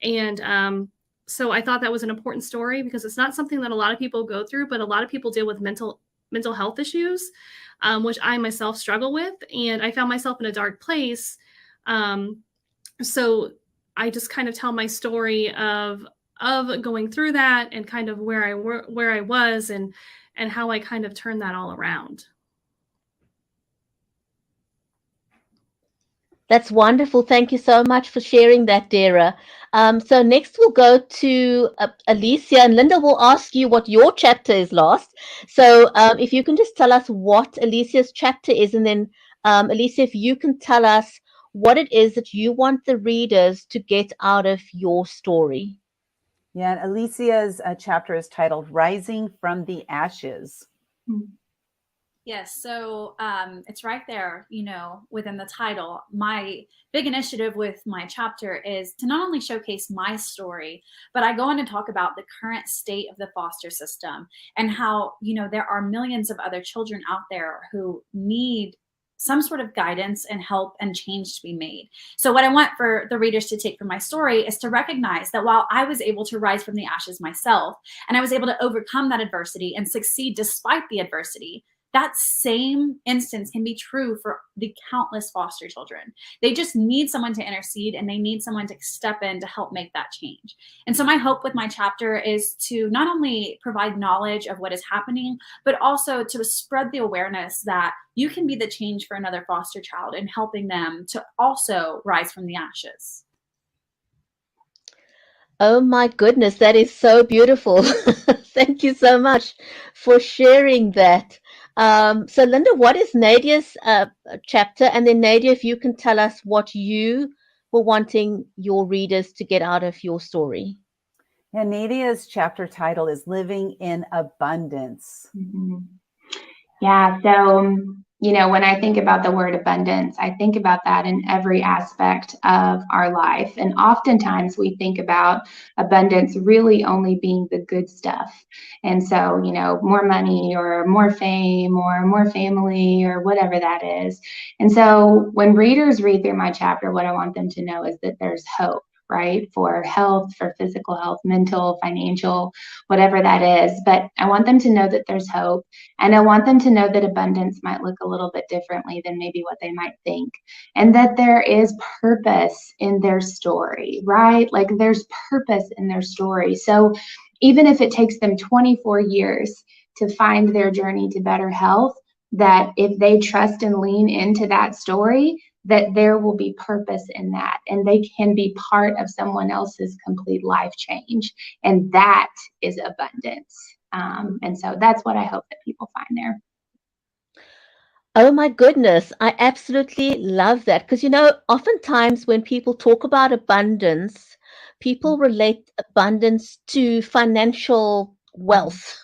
And so I thought that was an important story, because it's not something that a lot of people go through, but a lot of people deal with mental health issues, which I myself struggle with. And I found myself in a dark place. So I just kind of tell my story of going through that, and kind of where I was and how I kind of turned that all around. That's wonderful. Thank you so much for sharing that, Dara. So next we'll go to Alicia, and Lynda will ask you what your chapter is last. So if you can just tell us what Alicia's chapter is, and then Alicia, if you can tell us what it is that you want the readers to get out of your story. Yeah, and Alicia's chapter is titled Rising from the Ashes. Yes, so it's right there, within the title. My big initiative with my chapter is to not only showcase my story, but I go on to talk about the current state of the foster system, and how, there are millions of other children out there who need some sort of guidance and help and change to be made. So what I want for the readers to take from my story is to recognize that while I was able to rise from the ashes myself, and I was able to overcome that adversity and succeed despite the adversity, that same instance can be true for the countless foster children. They just need someone to intercede, and they need someone to step in to help make that change. And so my hope with my chapter is to not only provide knowledge of what is happening, but also to spread the awareness that you can be the change for another foster child, and helping them to also rise from the ashes. Oh my goodness, that is so beautiful. Thank you so much for sharing that. So Lynda, what is Nadia's chapter? And then Nadia, if you can tell us what you were wanting your readers to get out of your story. Yeah, Nadia's chapter title is Living in Abundance. Yeah, so when I think about the word abundance, I think about that in every aspect of our life. And oftentimes we think about abundance really only being the good stuff. And so, more money or more fame or more family or whatever that is. And so when readers read through my chapter, what I want them to know is that there's hope, right? For health, for physical health, mental, financial, whatever that is. But I want them to know that there's hope. And I want them to know that abundance might look a little bit differently than maybe what they might think. And that there is purpose in their story, right? Like there's purpose in their story. So even if it takes them 24 years to find their journey to better health, that if they trust and lean into that story, that there will be purpose in that, and they can be part of someone else's complete life change. And that is abundance. And so that's what I hope that people find there. Oh my goodness, I absolutely love that. Because, oftentimes when people talk about abundance, people relate abundance to financial wealth.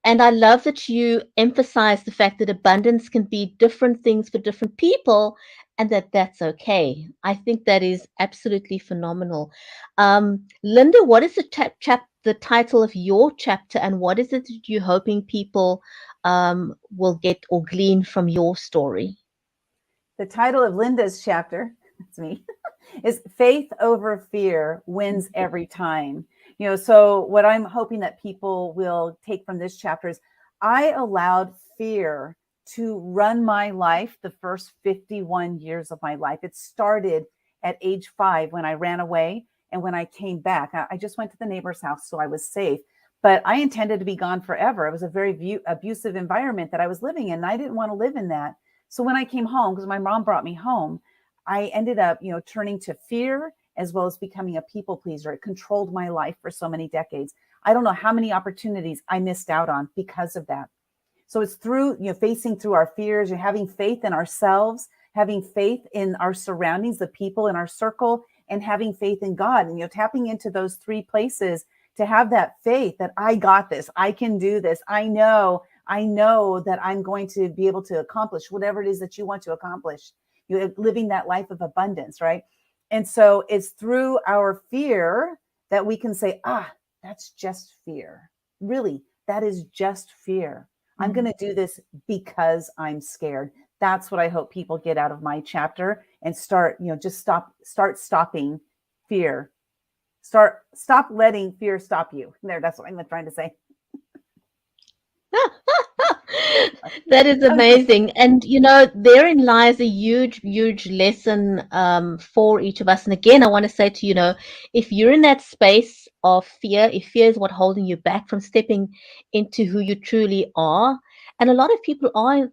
And I love that you emphasize the fact that abundance can be different things for different people, and that that's okay. I think that is absolutely phenomenal. Lynda, what is the title of your chapter, and what is it that you're hoping people will get or glean from your story? The title of Lynda's chapter, that's me, is Faith Over Fear Wins Every Time. So what I'm hoping that people will take from this chapter is I allowed fear to run my life the first 51 years of my life. It started at age 5 when I ran away, and when I came back, I just went to the neighbor's house, so I was safe. But I intended to be gone forever. It was a very abusive environment that I was living in, and I didn't want to live in that. So when I came home, because my mom brought me home, I ended up, turning to fear as well as becoming a people pleaser. It controlled my life for so many decades. I don't know how many opportunities I missed out on because of that. So it's through, facing through our fears and having faith in ourselves, having faith in our surroundings, the people in our circle, and having faith in God. And, tapping into those 3 places to have that faith that I got this, I can do this. I know that I'm going to be able to accomplish whatever it is that you want to accomplish. You're living that life of abundance, right? And so it's through our fear that we can say, that's just fear. Really, that is just fear. I'm going to do this because I'm scared. That's what I hope people get out of my chapter, and start, start stopping fear. Stop letting fear stop you. There, that's what I'm trying to say. That is amazing. And, therein lies a huge, huge lesson for each of us. And again, I want to say to you, if you're in that space of fear, if fear is what holding you back from stepping into who you truly are, and a lot of people are,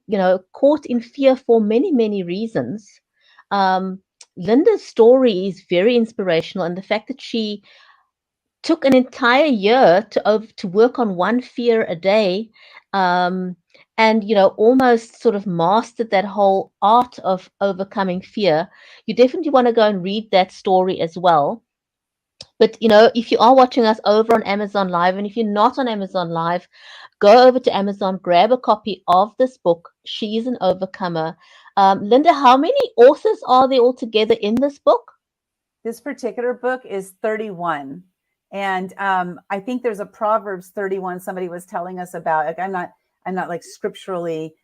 caught in fear for many, many reasons. Lynda's story is very inspirational, and the fact that she took an entire year to work on one fear a day, and almost sort of mastered that whole art of overcoming fear. You definitely want to go and read that story as well. But if you are watching us over on Amazon Live, and if you're not on Amazon Live, go over to Amazon, grab a copy of this book, She is an Overcomer. Lynda, how many authors are there altogether in this book? This particular book is 31. And I think there's a Proverbs 31 somebody was telling us about. Like, I'm not like scripturally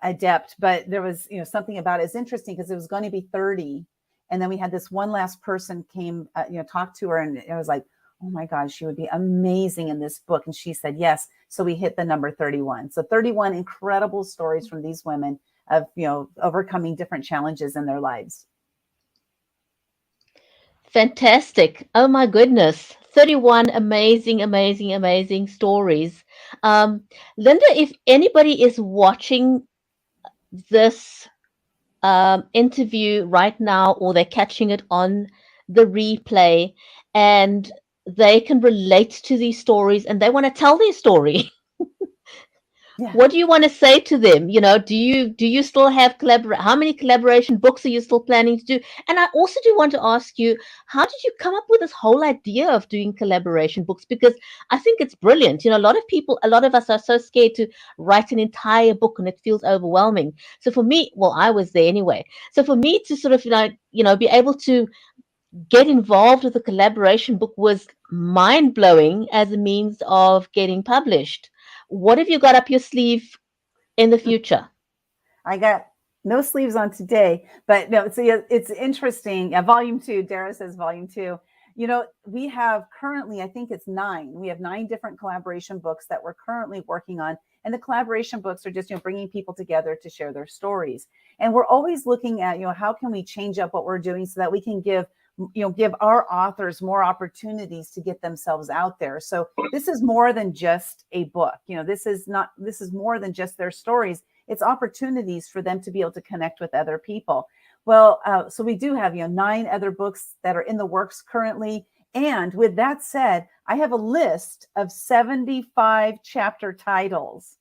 adept, but there was something about it. It's interesting because it was going to be 30, and then we had this one last person came talk to her, and it was like, oh my gosh, she would be amazing in this book, and she said yes. So we hit the number 31. So 31 incredible stories from these women of overcoming different challenges in their lives. Fantastic. Oh my goodness. 31 amazing, amazing, amazing stories. Lynda, if anybody is watching this interview right now, or they're catching it on the replay, and they can relate to these stories and they want to tell their story, Yeah. what do you want to say to them? Do you still have how many collaboration books are you still planning to do? And I also do want to ask you, how did you come up with this whole idea of doing collaboration books? Because I think it's brilliant. A lot of us are so scared to write an entire book, and it feels overwhelming. So for me, well, I was there anyway. So for me to sort of be able to get involved with a collaboration book was mind-blowing as a means of getting published. What have you got up your sleeve in the future? I got no sleeves on today, but no, it's interesting. Volume 2, Dara says volume 2. We have currently, I think it's 9. We have 9 different collaboration books that we're currently working on. And the collaboration books are just, bringing people together to share their stories. And we're always looking at, how can we change up what we're doing so that we can give our authors more opportunities to get themselves out there. So this is more than just a book. This is more than just their stories. It's opportunities for them to be able to connect with other people. Well, so we do have, 9 other books that are in the works currently. And with that said, I have a list of 75 chapter titles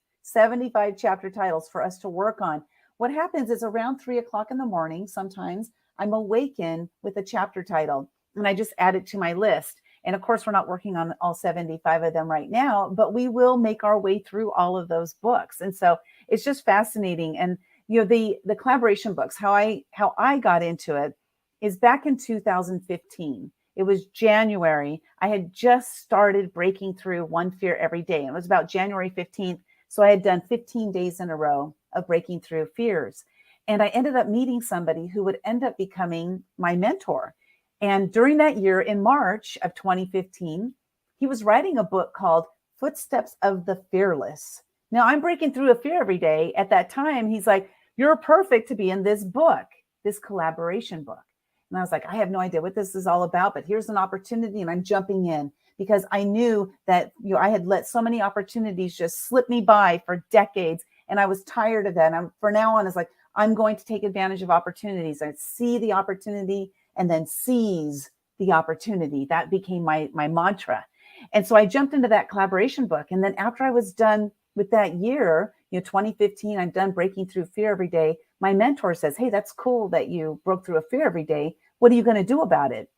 for us to work on. What happens is around 3:00 in the morning, sometimes I'm awakened with a chapter title, and I just add it to my list. And of course, we're not working on all 75 of them right now, but we will make our way through all of those books. And so it's just fascinating. And the collaboration books, how I got into it is back in 2015. It was January. I had just started breaking through One Fear Every Day. And it was about January 15th. So I had done 15 days in a row of breaking through fears. And I ended up meeting somebody who would end up becoming my mentor. And during that year, in March of 2015, he was writing a book called Footsteps of the Fearless. Now I'm breaking through a fear every day. At that time, he's like, you're perfect to be in this book, this collaboration book. And I was like, I have no idea what this is all about, but here's an opportunity and I'm jumping in because I knew that I had let so many opportunities just slip me by for decades. And I was tired of that. And for now on, it's like, I'm going to take advantage of opportunities. I see the opportunity and then seize the opportunity. That became my mantra. And so I jumped into that collaboration book. And then after I was done with that year, 2015, I'm done breaking through fear every day. My mentor says, hey, that's cool that you broke through a fear every day. What are you going to do about it?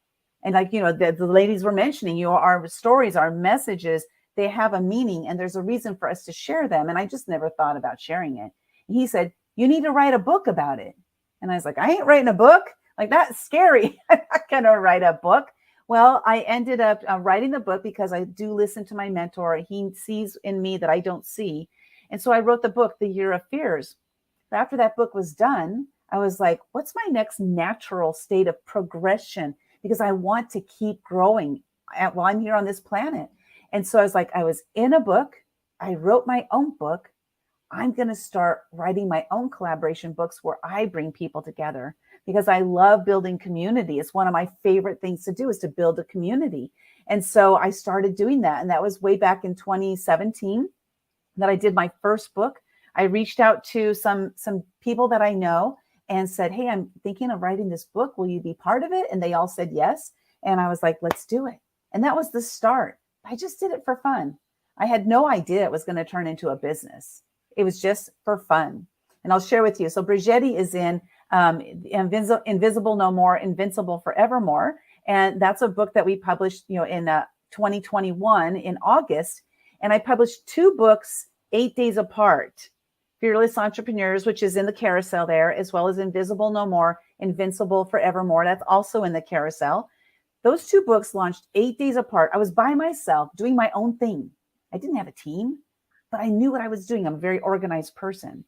And like, the ladies were mentioning, our stories, our messages, they have a meaning and there's a reason for us to share them. And I just never thought about sharing it. And he said, you need to write a book about it. And I was like, I ain't writing a book. Like, that's scary. I'm not going to write a book. Well, I ended up writing the book because I do listen to my mentor. He sees in me that I don't see. And so I wrote the book, The Year of Fears. But after that book was done, I was like, what's my next natural state of progression? Because I want to keep growing while I'm here on this planet. And so I was like, I was in a book. I wrote my own book. I'm going to start writing my own collaboration books where I bring people together because I love building community. It's one of my favorite things to do is to build a community. And so I started doing that. And that was way back in 2017 that I did my first book. I reached out to some people that I know and said, hey, I'm thinking of writing this book. Will you be part of it? And they all said yes. And I was like, let's do it. And that was the start. I just did it for fun. I had no idea it was going to turn into a business. It was just for fun. And I'll share with you. So Bridgetti is in Invisible No More, Invincible Forevermore. And that's a book that we published, in 2021 in August. And I published 2 books 8 days apart. Fearless Entrepreneurs, which is in the carousel there, as well as Invisible No More, Invincible Forevermore. That's also in the carousel. Those 2 books launched 8 days apart. I was by myself doing my own thing. I didn't have a team, but I knew what I was doing. I'm a very organized person.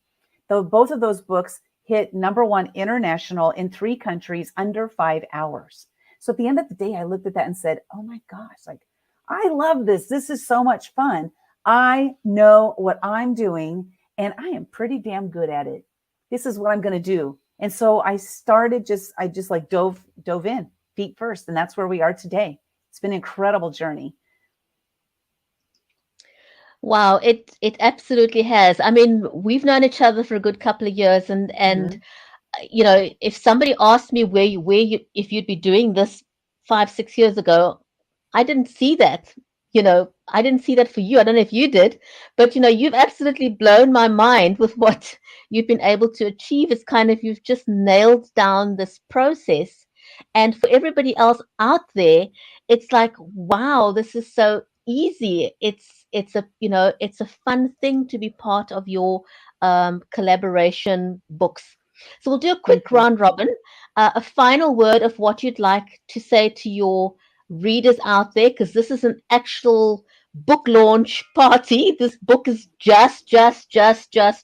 Though both of those books hit #1 international in 3 countries under 5 hours. So at the end of the day, I looked at that and said, oh my gosh, like, I love this. This is so much fun. I know what I'm doing and I am pretty damn good at it. This is what I'm going to do. And so I just like dove in feet first. And that's where we are today. It's been an incredible journey. Wow, it absolutely has. I mean, we've known each other for a good couple of years, and if somebody asked me if you'd be doing this 5-6 years ago, I didn't see that. I didn't see that for you. I don't know if you did, but you've absolutely blown my mind with what you've been able to achieve. It's kind of, you've just nailed down this process. And for everybody else out there, it's like, wow, this is so easy. It's a fun thing to be part of your collaboration books. So we'll do a quick round robin, a final word of what you'd like to say to your readers out there, because this is an actual book launch party. This book is just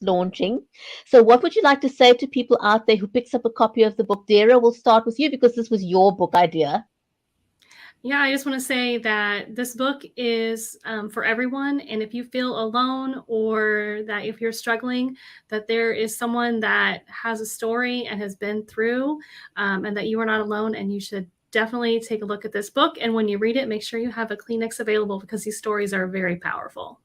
launching. So what would you like to say to people out there who picks up a copy of the book? Dara, we'll start with you because this was your book idea. Yeah, I just want to say that this book is for everyone. And if you feel alone, or that if you're struggling, that there is someone that has a story and has been through, and that you are not alone, and you should definitely take a look at this book. And when you read it, make sure you have a Kleenex available because these stories are very powerful.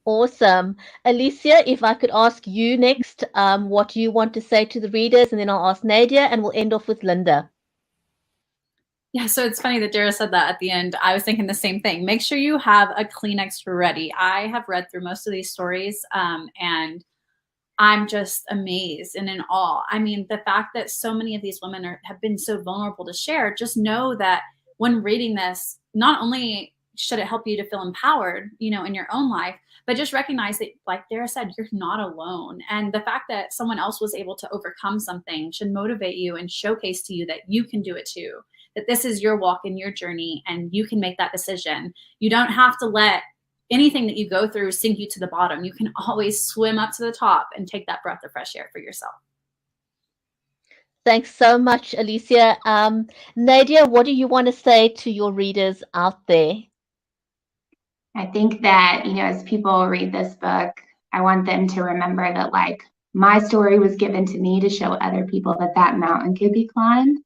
Awesome. Alicia, if I could ask you next, what you want to say to the readers, and then I'll ask Nadia, and we'll end off with Lynda. Yeah, so it's funny that Dara said that at the end. I was thinking the same thing. Make sure you have a Kleenex ready. I have read through most of these stories, and I'm just amazed and in awe. I mean, the fact that so many of these women have been so vulnerable to share, just know that when reading this, not only should it help you to feel empowered, you know, in your own life. But just recognize that, like Dara said, you're not alone. And the fact that someone else was able to overcome something should motivate you and showcase to you that you can do it too, that this is your walk and your journey, and you can make that decision. You don't have to let anything that you go through sink you to the bottom. You can always swim up to the top and take that breath of fresh air for yourself. Thanks so much, Alicia. Nadia, what do you want to say to your readers out there? I think that, you know, as people read this book, I want them to remember that, like, my story was given to me to show other people that that mountain could be climbed.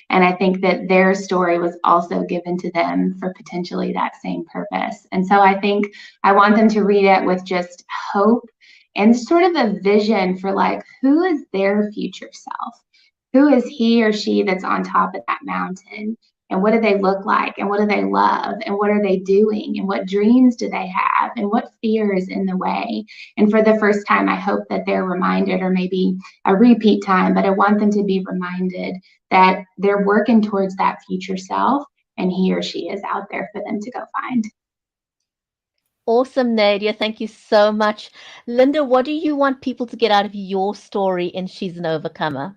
And I think that their story was also given to them for potentially that same purpose. And so I think I want them to read it with just hope and sort of a vision for, like, who is their future self? Who is he or she that's on top of that mountain? And what do they look like? And what do they love? And what are they doing? And what dreams do they have? And what fear is in the way? And for the first time, I hope that they're reminded, or maybe a repeat time, but I want them to be reminded that they're working towards that future self, and he or she is out there for them to go find. Awesome, Nadia. Thank you so much. Lynda, what do you want people to get out of your story in She's an Overcomer?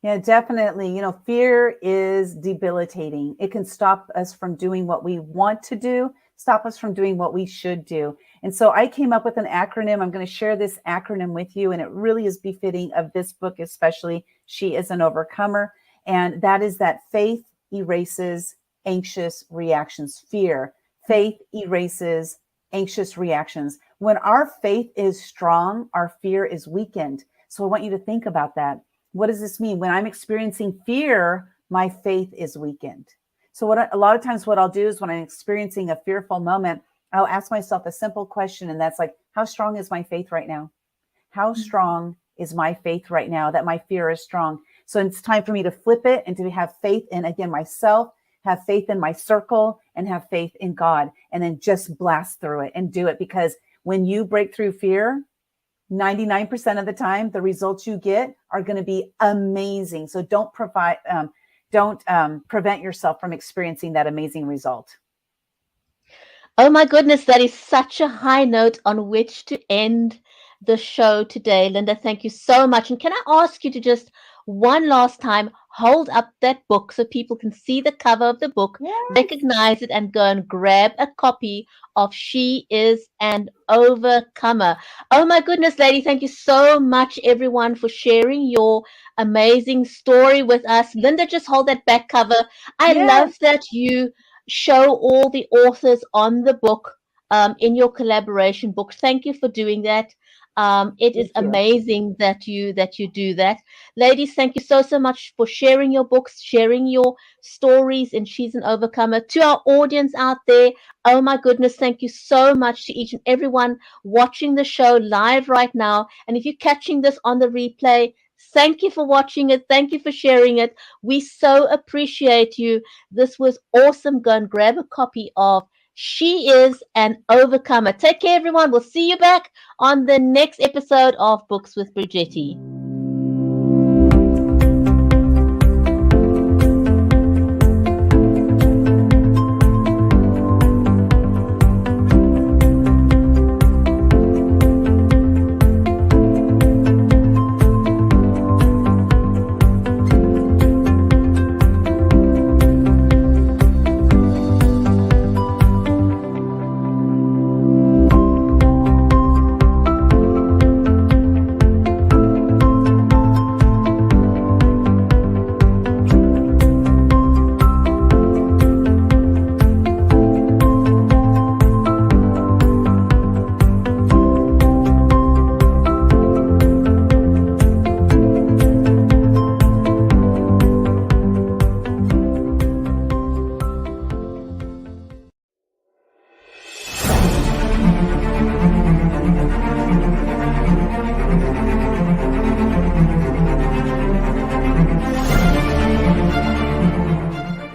Yeah, definitely. You know, fear is debilitating. It can stop us from doing what we want to do, stop us from doing what we should do. And so I came up with an acronym. I'm going to share this acronym with you, and it really is befitting of this book, especially She is an Overcomer. And that is that faith erases anxious reactions. Fear. Faith erases anxious reactions. When our faith is strong, our fear is weakened. So I want you to think about that. What does this mean? When I'm experiencing fear, my faith is weakened. So a lot of times what I'll do is when I'm experiencing a fearful moment, I'll ask myself a simple question. And that's like, how strong is my faith right now? How strong is my faith right now that my fear is strong? So it's time for me to flip it and to have faith in, again, myself, have faith in my circle, and have faith in God, and then just blast through it and do it. Because when you break through fear, 99% of the time, the results you get are going to be amazing. So don't prevent yourself from experiencing that amazing result. Oh my goodness, that is such a high note on which to end the show today. Lynda, thank you so much. And can I ask you to just one last time hold up that book so people can see the cover of the book, recognize it, and go and grab a copy of She is an Overcomer. Oh my goodness, lady, thank you so much, everyone, for sharing your amazing story with us. Lynda, just hold that back cover. I love that you show all the authors on the book in your collaboration book. Thank you for doing that. It is amazing that you do that. Ladies, thank you so much for sharing your books, sharing your stories in She's an Overcomer. To our audience out there, oh my goodness, thank you so much to each and everyone watching the show live right now. And if you're catching this on the replay, thank you for watching it. Thank you for sharing it. We so appreciate you. This was awesome. Go and grab a copy of She is an Overcomer. Take care, everyone. We'll see you back on the next episode of Books with Bridgetti.